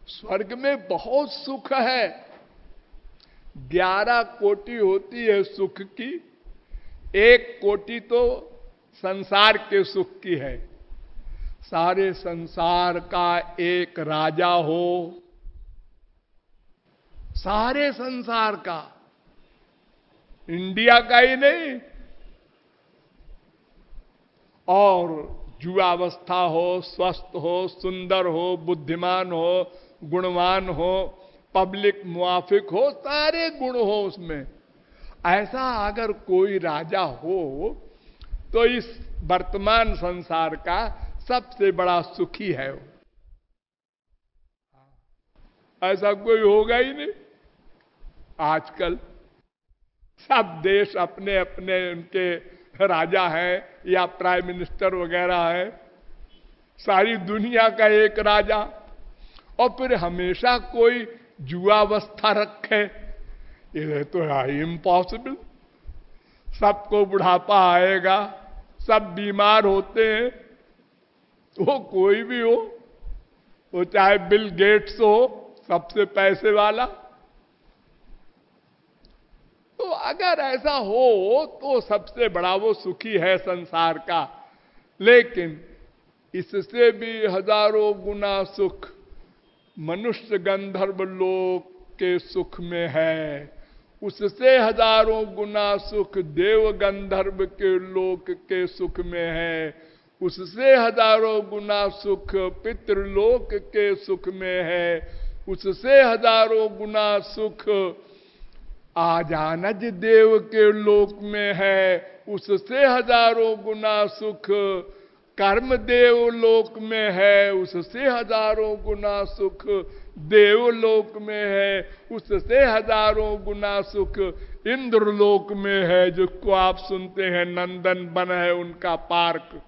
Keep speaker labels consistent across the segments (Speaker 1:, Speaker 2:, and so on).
Speaker 1: स्वर्ग में बहुत सुख है। 11 कोटि होती है सुख की, 1 कोटि तो संसार के सुख की है। सारे संसार का एक राजा हो, सारे संसार का, इंडिया का ही नहीं, और युवावस्था हो, स्वस्थ हो, सुंदर हो, बुद्धिमान हो, गुणवान हो, पब्लिक मुआफिक हो, सारे गुण हो उसमें, ऐसा अगर कोई राजा हो तो इस वर्तमान संसार का सबसे बड़ा सुखी है वो। ऐसा कोई होगा ही नहीं। आजकल सब देश अपने अपने उनके राजा हैं या प्राइम मिनिस्टर वगैरह है, सारी दुनिया का एक राजा, और फिर हमेशा कोई जुआवस्था रखे, ये तो है इम्पॉसिबल। सबको बुढ़ापा आएगा, सब बीमार होते हैं, वो कोई भी हो, वो चाहे बिल गेट्स हो, सबसे पैसे वाला। तो अगर ऐसा हो तो सबसे बड़ा वो सुखी है संसार का। लेकिन इससे भी हजारों गुना सुख मनुष्य गंधर्व लोक के सुख में है, उससे हजारों गुना सुख देव गंधर्व के लोक के सुख में है, उससे हजारों गुना सुख पितृलोक के सुख में है, उससे हजारों गुना सुख आजानज देव के लोक में है, उससे हजारों गुना सुख कर्म देव लोक में है, उससे हजारों गुना सुख देवलोक में है, उससे हजारों गुना सुख इंद्रलोक में है, जिसको आप सुनते हैं नंदन वन है उनका पार्क,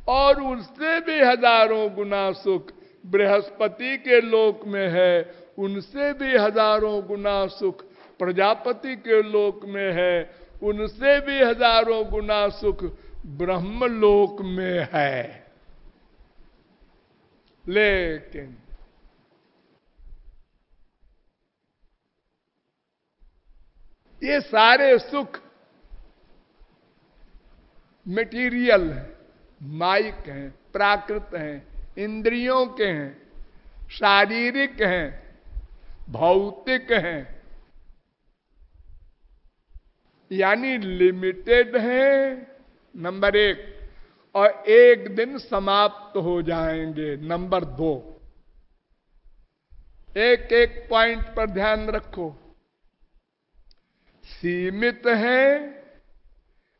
Speaker 1: और उससे भी हजारों गुना सुख बृहस्पति के लोक में है, उनसे भी हजारों गुना सुख प्रजापति के लोक में है, उनसे भी हजारों गुना सुख ब्रह्मलोक में है। लेकिन ये सारे सुख मटेरियल हैं, माइक हैं, प्राकृत हैं, इंद्रियों के हैं, शारीरिक हैं, भौतिक हैं, यानी लिमिटेड हैं नंबर 1, और एक दिन समाप्त हो जाएंगे नंबर 2। एक एक पॉइंट पर ध्यान रखो। सीमित है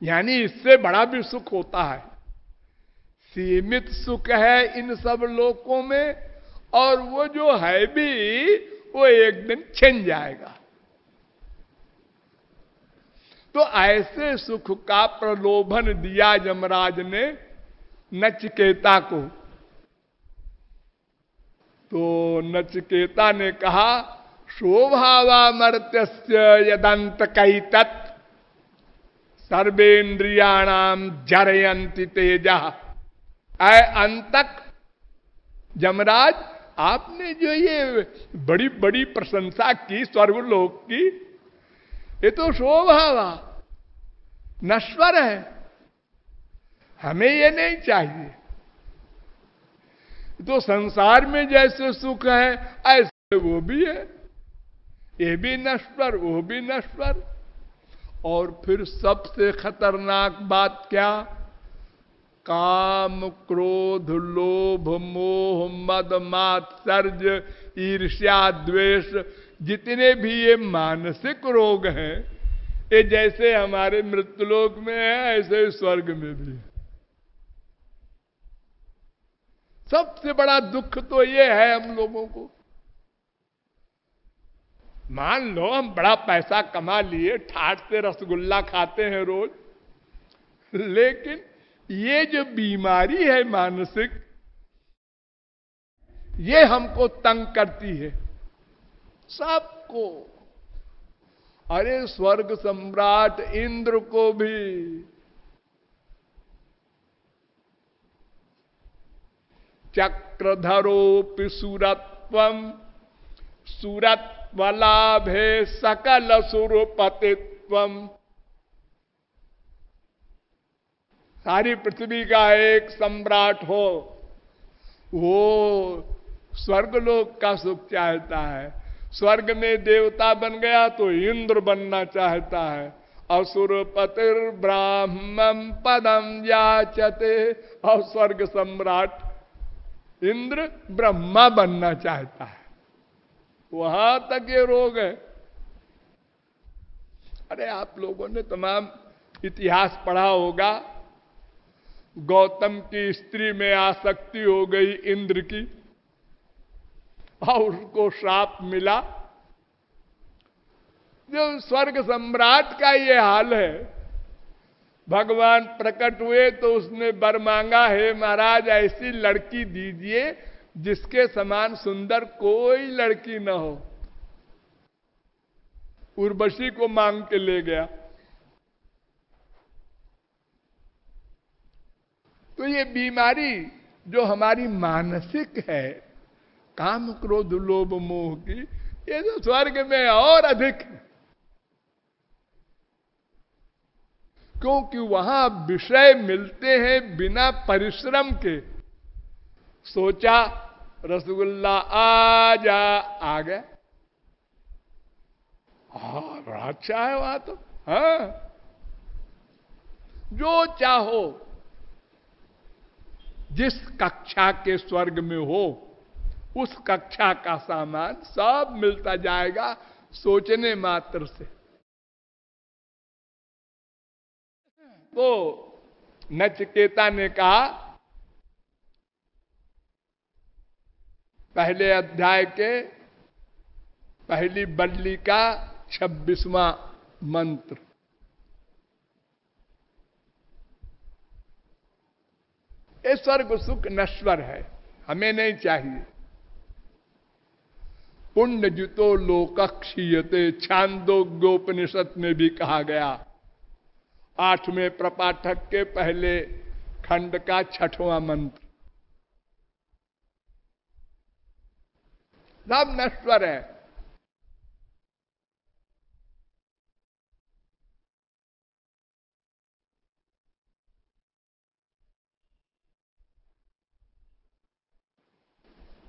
Speaker 1: यानी इससे बड़ा भी सुख होता है, सीमित सुख है इन सब लोकों में, और वो जो है भी वो एक दिन छिन जाएगा। तो ऐसे सुख का प्रलोभन दिया यमराज ने नचिकेता को। तो नचिकेता ने कहा शोभावा मर्त्यस्य यदंत कई तत् सर्वेन्द्रियाणाम जरयंति तेजा। ऐ अंतक यमराज, आपने जो ये बड़ी बड़ी प्रशंसा की स्वर्गलोक की, ये तो शोभावा नश्वर है, हमें ये नहीं चाहिए। तो संसार में जैसे सुख है ऐसे वो भी है, ये भी नश्वर वो भी नश्वर। और फिर सबसे खतरनाक बात क्या, काम क्रोध लोभ मोह मद मात्सर्य ईर्ष्या द्वेष, जितने भी ये मानसिक रोग हैं, ये जैसे हमारे मृत्युलोक में है ऐसे स्वर्ग में भी है। सबसे बड़ा दुख तो ये है हम लोगों को। मान लो हम बड़ा पैसा कमा लिए, ठाट से रसगुल्ला खाते हैं रोज, लेकिन ये जो बीमारी है मानसिक, ये हमको तंग करती है सबको। अरे स्वर्ग सम्राट इंद्र को भी चक्रधरो पिसुरत तत्वम सुरत्वलाभे सकल सुरपतित्वम। सारी पृथ्वी का एक सम्राट हो, वो स्वर्गलोक का सुख चाहता है। स्वर्ग में देवता बन गया तो इंद्र बनना चाहता है। असुरपतिर ब्राह्मण पदम याचते, और स्वर्ग सम्राट इंद्र ब्रह्मा बनना चाहता है। वहां तक ये रोग है। अरे आप लोगों ने तमाम इतिहास पढ़ा होगा। गौतम की स्त्री में आसक्ति हो गई इंद्र की और उसको श्राप मिला। जो स्वर्ग सम्राट का ये हाल है। भगवान प्रकट हुए तो उसने वर मांगा, हे महाराज ऐसी लड़की दीजिए जिसके समान सुंदर कोई लड़की न हो। उर्वशी को मांग के ले गया। तो ये बीमारी जो हमारी मानसिक है, काम क्रोध लोभ मोह की, ये तो स्वर्ग में और अधिक है। क्योंकि वहां विषय मिलते हैं बिना परिश्रम के। सोचा रसगुल्ला आ जा, आ गया। हाँ अच्छा है वहां तो। हाँ जो चाहो, जिस कक्षा के स्वर्ग में हो उस कक्षा का सामान सब मिलता जाएगा सोचने मात्र से। तो नचिकेता ने कहा, पहले अध्याय के पहली बल्ली का 26वां मंत्र, ये स्वर्ग सुख नश्वर है, हमें नहीं चाहिए। पुण्य जितो लोक क्षीयते, छांदोग्योपनिषद में भी कहा गया। 8वें प्रपाठक के पहले खंड का 6वां मंत्र। सब नश्वर है।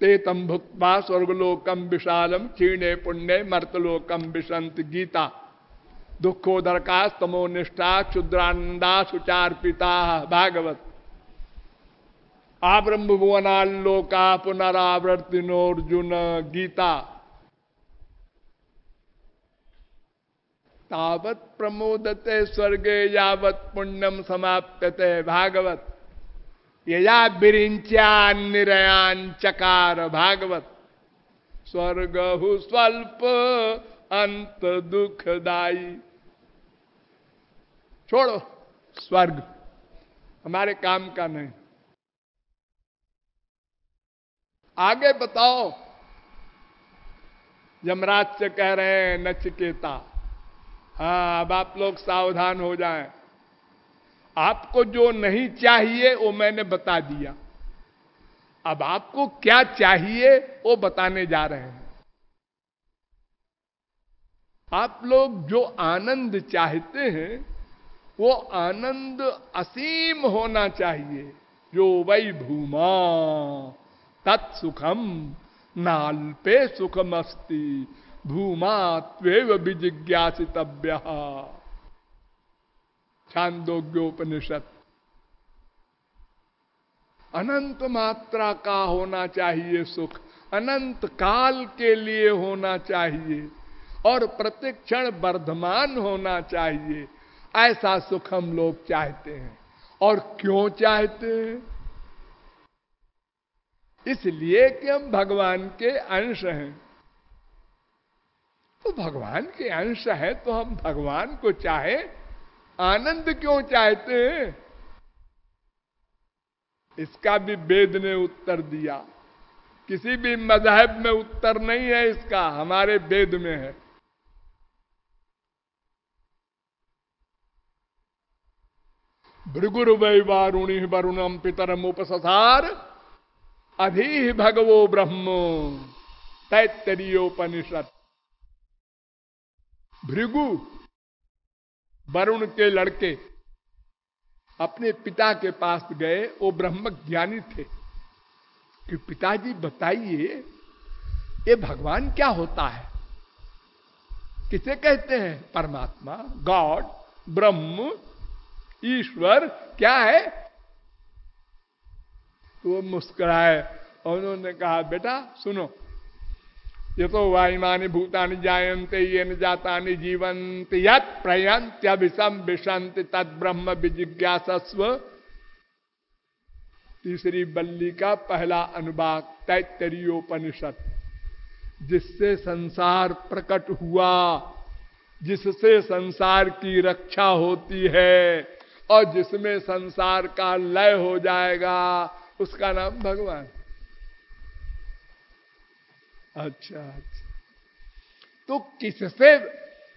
Speaker 1: ते तम भुक्त्वा स्वर्गलोकम विशालम क्षीणे पुण्य मर्तलोकम विशंत। गीता। दुखोदरका तमोनिष्ठा क्षुद्रानंदा सुचार्पिता। भागवत। आब्रह्म भुवनाल्लोका पुनरावर्तिनोर्जुन। गीता। तावत प्रमोदते स्वर्गे यावत पुण्यम समाप्यते। भागवत। यया विरिंच्यान निरयान चकार। भागवत। स्वर्गहु स्वल्प अंत दुखदाई। छोड़ो स्वर्ग, हमारे काम का नहीं। आगे बताओ। यमराज से कह रहे हैं नचिकेता, हाँ अब आप लोग सावधान हो जाएं। आपको जो नहीं चाहिए वो मैंने बता दिया, अब आपको क्या चाहिए वो बताने जा रहे हैं। आप लोग जो आनंद चाहते हैं वो आनंद असीम होना चाहिए। जो वै भूमा तत्सुखम नाल्पे सुखम अस्ति भूमा त्वेव विजिज्ञासितव्य। छांदोग्योपनिषद। अनंत मात्रा का होना चाहिए सुख, अनंत काल के लिए होना चाहिए और प्रतिक्षण वर्धमान होना चाहिए। ऐसा सुख हम लोग चाहते हैं। और क्यों चाहते हैं? इसलिए कि हम भगवान के अंश हैं। तो भगवान के अंश हैं तो हम भगवान को चाहे, आनंद क्यों चाहते हैं? इसका भी वेद ने उत्तर दिया। किसी भी मजहब में उत्तर नहीं है इसका, हमारे वेद में है। भृगुर वै वारुणि वरुणम पितरम उपससार अधीः भगवो ब्रह्म। तैत्तरीयोपनिषद। भृगु वरुण के लड़के अपने पिता के पास गए, वो ब्रह्म ज्ञानी थे कि पिताजी बताइए ये भगवान क्या होता है, किसे कहते हैं? परमात्मा, गॉड, ब्रह्म, ईश्वर क्या है? तो वो मुस्कुराए और उन्होंने कहा बेटा सुनो, ये तो वायुमानि भूतानि जायन्ते येन जातानि जीवन्ति यत् प्रयन्त्यभिसं विशन्ति तद ब्रह्म विजिज्ञासस्व। तीसरी बल्ली का पहला अनुभाग तैत्तरीयोपनिषद। जिससे संसार प्रकट हुआ, जिससे संसार की रक्षा होती है और जिसमें संसार का लय हो जाएगा, उसका नाम भगवान। अच्छा, तो किससे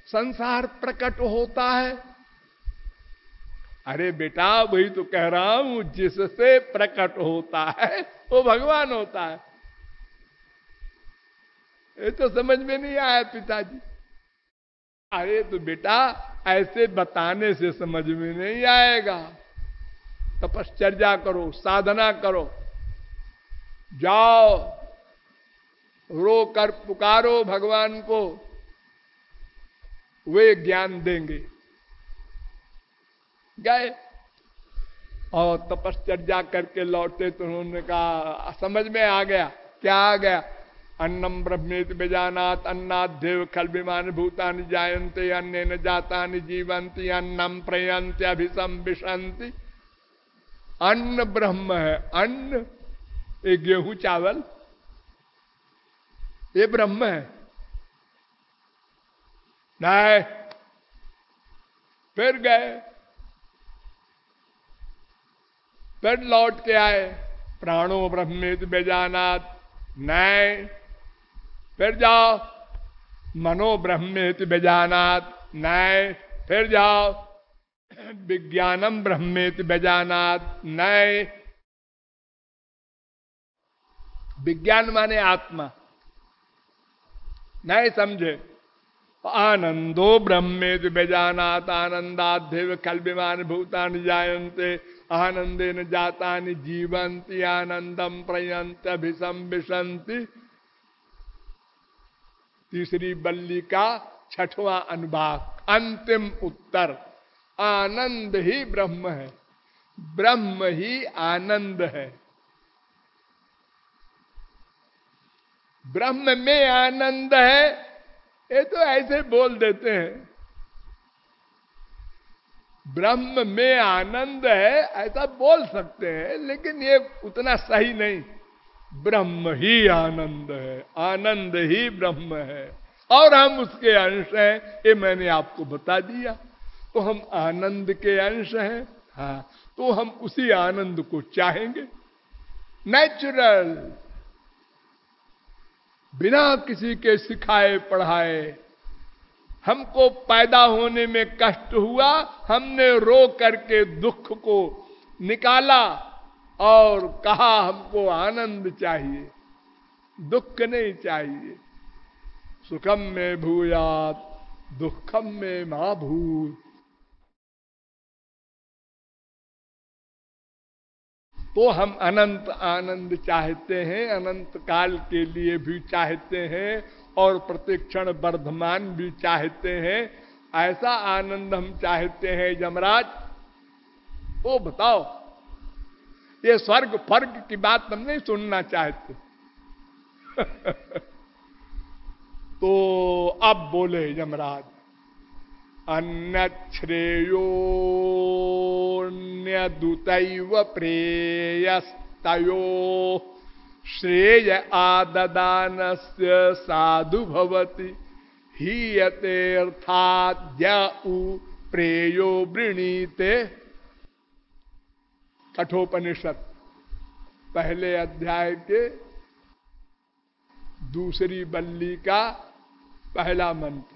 Speaker 1: संसार प्रकट होता है? अरे बेटा वही तो कह रहा हूं, जिससे प्रकट होता है वो भगवान होता है। ये तो समझ में नहीं आया पिताजी। अरे तो बेटा ऐसे बताने से समझ में नहीं आएगा। तपश्चर्या करो, साधना करो, जाओ रो कर पुकारो भगवान को, वे ज्ञान देंगे। गए और तपश्चर्या करके लौटे तो उन्होंने कहा समझ में आ गया। क्या आ गया? अन्नम ब्रह्मेति बेजानात अन्नाद्येव खल विमान भूतानि जायन्ते अन्नेन जातानि जीवन्ति अन्नम प्रयन्ति अभिसं विशन्ति। अन्न ब्रह्म है। अन्न ये गेहूं चावल ये ब्रह्म है। नहीं, फिर गए, फिर लौट के आए, प्राणो ब्रह्मेति बेजानात। नहीं, फिर जाओ, मनो ब्रह्मेति बेजानात। नहीं, फिर जाओ, विज्ञानम ब्रह्मेति बेजानात। नहीं, विज्ञान माने आत्मा, नहीं समझे। आनंदो ब्रह्मेति बेजानात आनंदाद्येव खल विमान भूतानि जायन्ते आनंदेन जातानि जीवन्ति आनंदम प्रयन्ति अभिसं विशन्ति। तीसरी बल्ली का छठवां अनुभाग, अंतिम उत्तर। आनंद ही ब्रह्म है, ब्रह्म ही आनंद है। ब्रह्म में आनंद है, ये तो ऐसे बोल देते हैं। ब्रह्म में आनंद है ऐसा बोल सकते हैं, लेकिन ये उतना सही नहीं। ब्रह्म ही आनंद है, आनंद ही ब्रह्म है और हम उसके अंश हैं, ये मैंने आपको बता दिया। तो हम आनंद के अंश हैं। हाँ, तो हम उसी आनंद को चाहेंगे, नेचुरल, बिना किसी के सिखाए पढ़ाए। हमको पैदा होने में कष्ट हुआ, हमने रो करके दुख को निकाला और कहा हमको आनंद चाहिए, दुख नहीं चाहिए। सुखम में भूयात दुखम में मा भूत। तो हम अनंत आनंद चाहते हैं, अनंत काल के लिए भी चाहते हैं और प्रतिक्षण वर्धमान भी चाहते हैं। ऐसा आनंद हम चाहते हैं यमराज। तो बताओ, ये स्वर्ग फर्ग की बात हम नहीं सुनना चाहते। तो अब बोले यमराज, अन्यच्छ्रेयोऽन्यदुतैव प्रेयस्तयो श्रेय आददानस्य साधु भवति हीयते अर्थाद्य उ प्रेयो वृणीते। कठोपनिषद पहले अध्याय के दूसरी बल्ली का पहला मंत्र।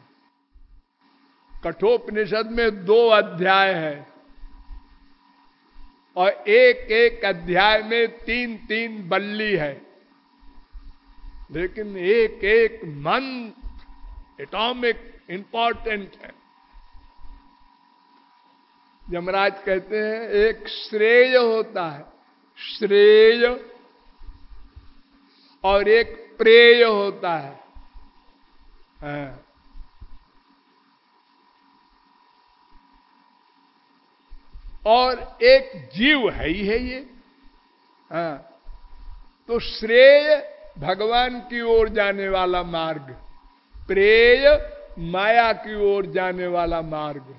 Speaker 1: कठोपनिषद में 2 अध्याय है और एक एक अध्याय में 3-3 बल्ली है। लेकिन एक एक मन एटॉमिक इंपॉर्टेंट है। यमराज कहते हैं एक श्रेय होता है, श्रेय, और एक प्रेय होता है। हाँ। और एक जीव है ही है ये। हाँ। तो श्रेय भगवान की ओर जाने वाला मार्ग, प्रेय माया की ओर जाने वाला मार्ग।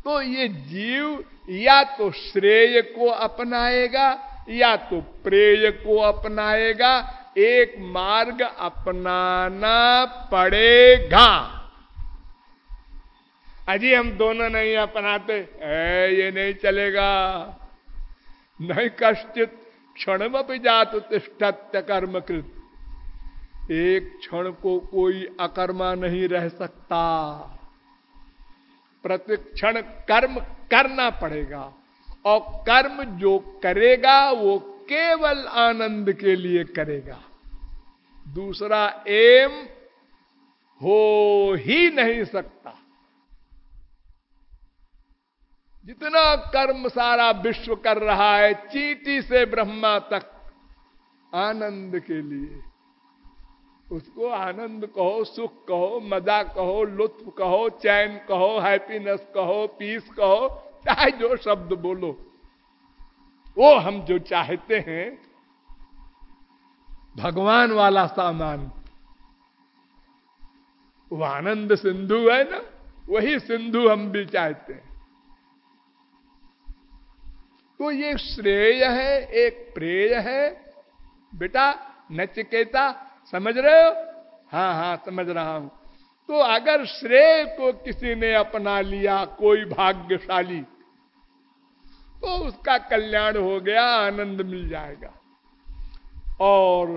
Speaker 1: तो ये जीव या तो श्रेय को अपनाएगा या तो प्रेय को अपनाएगा, एक मार्ग अपनाना पड़ेगा। अजी हम दोनों नहीं अपनाते, ये नहीं चलेगा। नहीं कश्चित क्षणमपि जातु तिष्ठत्य कर्मकृत। एक क्षण को कोई अकर्मा नहीं रह सकता। प्रतिक्षण कर्म करना पड़ेगा, और कर्म जो करेगा वो केवल आनंद के लिए करेगा। दूसरा एम हो ही नहीं सकता। जितना कर्म सारा विश्व कर रहा है, चींटी से ब्रह्मा तक, आनंद के लिए। उसको आनंद कहो, सुख कहो, मजा कहो, लुत्फ कहो, चैन कहो, हैप्पीनेस कहो, पीस कहो, चाहे जो शब्द बोलो। वो हम जो चाहते हैं भगवान वाला सामान, वो आनंद सिंधु है ना, वही सिंधु हम भी चाहते हैं। तो ये श्रेय है, एक प्रेय है। बेटा नचिकेता, समझ रहे हो? हाँ हाँ समझ रहा हूं। तो अगर श्रेय को किसी ने अपना लिया, कोई भाग्यशाली, तो उसका कल्याण हो गया, आनंद मिल जाएगा। और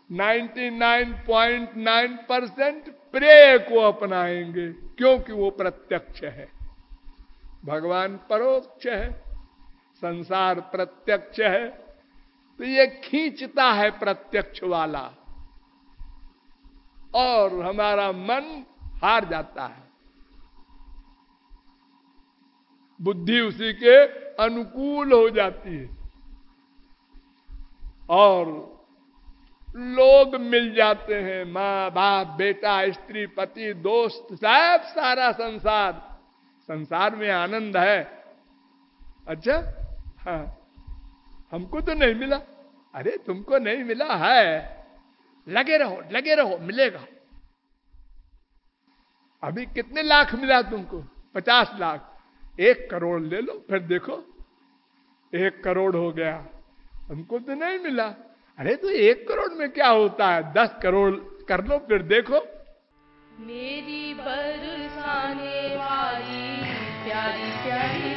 Speaker 1: 99.9% प्रेय को अपनाएंगे, क्योंकि वो प्रत्यक्ष है। भगवान परोक्ष है, संसार प्रत्यक्ष है। तो ये खींचता है प्रत्यक्ष वाला, और हमारा मन हार जाता है। बुद्धि उसी के अनुकूल हो जाती है, और लोग मिल जाते हैं, माँ बाप, बेटा, स्त्री, पति, दोस्त, सब सारा संसार। संसार में आनंद है। अच्छा, हाँ, हमको तो नहीं मिला। अरे तुमको नहीं मिला है, लगे रहो लगे रहो, मिलेगा। अभी कितने लाख मिला तुमको? 50 लाख। 1 करोड़ ले लो, फिर देखो 1 करोड़ हो गया। हमको तो नहीं मिला। अरे तो 1 करोड़ में क्या होता है, 10 करोड़ कर लो, फिर देखो।
Speaker 2: मेरी बरसाने वाली प्यारी प्यारी